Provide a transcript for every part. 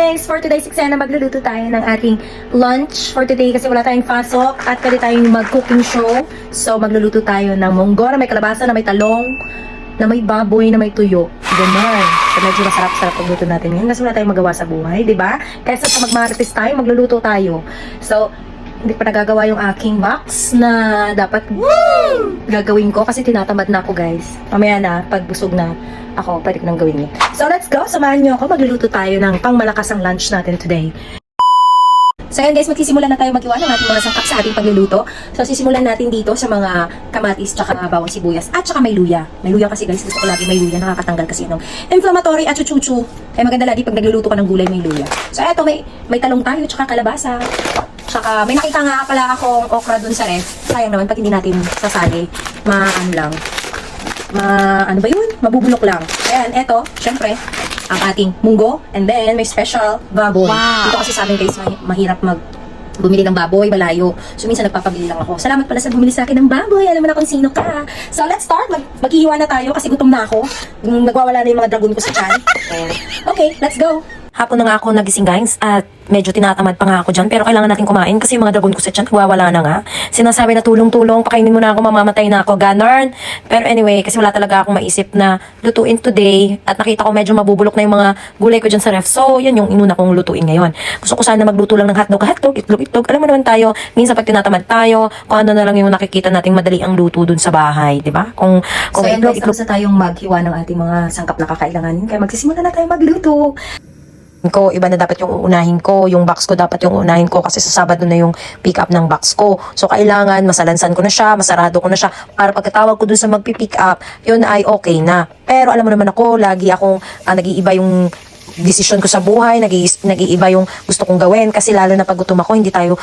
guys! For today's eksena, magluluto tayo ng ating lunch for today kasi wala tayong pasok at pwede tayong mag-cooking show. So, magluluto tayo ng munggo na may kalabasa, na may talong, na may baboy, na may tuyo. Ganun. So, medyo masarap-sarap pagluto natin yun kasi wala tayong magawa sa buhay, di ba? Kaysa sa magmarites tayo, magluluto tayo. So, hindi pa nagagawa yung aking box na dapat gagawin ko kasi tinatamad na ako, guys. Mamaya na, pag busog na ako, pwede ko nang gawin yun. So, let's go. Samahan nyo ako. Magluluto tayo ng pangmalakasang lunch natin today. So, ayan guys, magsisimula na tayo maghiwa ng ating mga sangkap sa ating pagluluto. So, sisimulan natin dito sa mga kamatis, tsaka bawang sibuyas, at tsaka may luya. May luya kasi guys, gusto ko lagi may luya. Nakakatanggal kasi ng inflammatory at chuchuchu. Kaya maganda lagi pag nagluluto ka ng gulay, may luya. So, eto, may talong tayo, tsaka kalabasa. Tsaka, may nakita nga pala akong okra dun sa ref. Sayang naman, pag hindi natin sasali, ano ba yun? Mabubulok lang. Ayan, eto, syempre, ang ating munggo. And then, may special baboy. Wow. Dito kasi sa amin guys, mahirap bumili ng baboy, malayo. So, minsan nagpapabili lang ako. Salamat pala sa bumili sa akin ng baboy. Alam mo na kung sino ka. So, let's start. Maghihiwa na tayo kasi gutom na ako. Nagwawala na yung mga dragon ko sa tiyan. Okay, let's go. Hapon na nga ako nagising guys at medyo tinatamad pa nga ako dyan pero kailangan natin kumain kasi yung mga dragon ko sa tiyan nagwawala na nga. Sinasabi na tulong-tulong, pakainin mo na ako, mamamatay na ako, ganon. Pero anyway, kasi wala talaga akong maisip na lutuin today at nakita ko medyo mabubulok na yung mga gulay ko dyan sa ref. So, yan yung inuna kong lutuin ngayon. Gusto ko sana magluto lang ng hotdog, itlog. Alam mo naman tayo, minsan pag tinatamad tayo, kung ano na lang yung nakikita nating madali ang luto dun sa bahay, di ba? Kung so, itlog, tapos na tayong maghiwa ng ating mga sangkap na kakailanganin. Kaya magsisimula na tayo magluto. Iba na dapat yung uunahin ko, yung box ko dapat yung uunahin ko kasi sa Sabado na yung pick up ng box ko. So kailangan masalansan ko na siya, masarado ko na siya para pagkatawag ko dun sa magpi-pick up, yun ay okay na. Pero alam mo naman ako, lagi akong nag-iiba yung desisyon ko sa buhay, nag-iiba yung gusto kong gawin kasi lalo na pag gutom ako, hindi tayo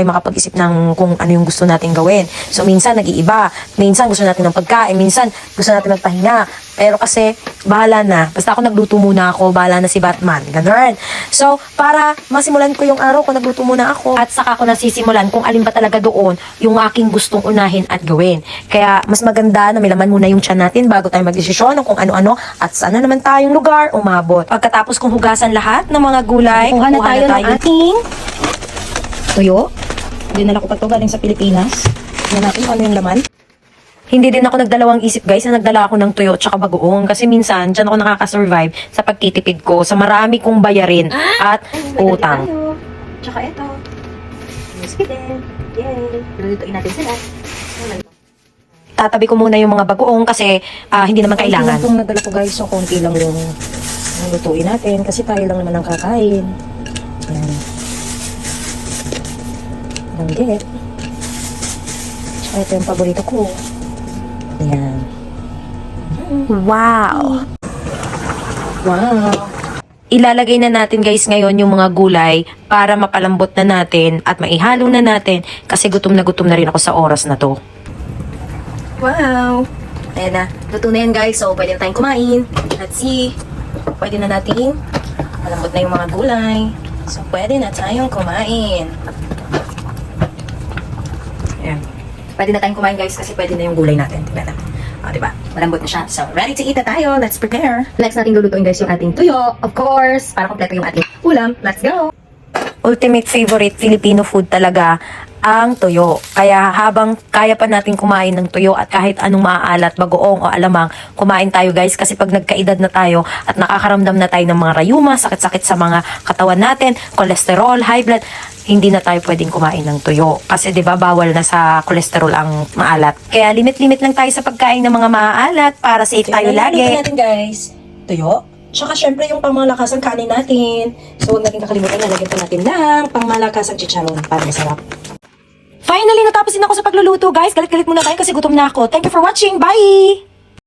makapag-isip ng kung ano yung gusto nating gawin. So minsan nag-iiba, minsan gusto natin ng pagkain, minsan gusto natin magpahinga. Pero kasi bahala na, basta ako nagluto muna ako, bahala na si Batman, ganun. So para masimulan ko yung araw ko, nagluto muna ako at saka ko nasisimulan kung alin ba talaga doon yung aking gustong unahin at gawin. Kaya mas maganda na may laman muna yung tiyan natin bago tayo magdesisyon ng kung ano-ano at saan na naman tayong lugar umabot. Pagkatapos kong hugasan lahat ng mga gulay, kuha na tayo ng ating tuyo. Dinala ko pa to galing sa Pilipinas. Tingnan natin kung ano yung laman. Hindi din ako nagdalawang isip guys na nagdala ako ng tuyo at saka bagoong kasi minsan dyan ako nakakasurvive sa pagtitipid ko sa marami kong bayarin at utang. Tsaka ito. Biscuit din. Yay. Lulutuin natin sila. Tatabi ko muna yung mga bagoong kasi hindi naman kailangan. Kung nagdala ko guys, so konti lang yung lutuin natin kasi tayo lang naman ang kakain. Yan. Langgit. Tsaka ito yung paborito ko. Ayan. Wow! Wow! Ilalagay na natin guys ngayon yung mga gulay para mapalambot na natin at maihalo na natin kasi gutom na rin ako sa oras na to. Wow! Ayan na. Luto na yan guys. So, pwede na tayong kumain. Let's see. Pwede na natin malambot na yung mga gulay. So, pwede na tayong kumain. Ayan. Pwede na tayong kumain guys kasi pwede na yung gulay natin. Tignan na. O, diba? Malambot na siya. So, ready to eat na tayo. Let's prepare. Next natin lulutuin guys yung ating tuyo. Of course, para kompleto yung ating ulam. Let's go! Ultimate favorite Filipino food talaga ang tuyo. Kaya habang kaya pa natin kumain ng tuyo at kahit anong maaalat, bagoong o alamang, kumain tayo guys kasi pag nagkaedad na tayo at nakakaramdam na tayo ng mga rayuma, sakit-sakit sa mga katawan natin, cholesterol, high blood, hindi na tayo pwedeng kumain ng tuyo. Kasi 'di ba bawal na sa cholesterol ang maalat. Kaya limit-limit lang tayo sa pagkain ng mga maaalat para safe tayo lagi. Ito natin guys, tuyo. Tsaka syempre yung pangmalakasang kanin natin. So huwag natin kakalimutan, lalagyan pa natin ng pangmalakasang chicharon para masarap. Finally, natapos din ako sa pagluluto guys. Galit-galit muna tayo kasi gutom na ako. Thank you for watching. Bye!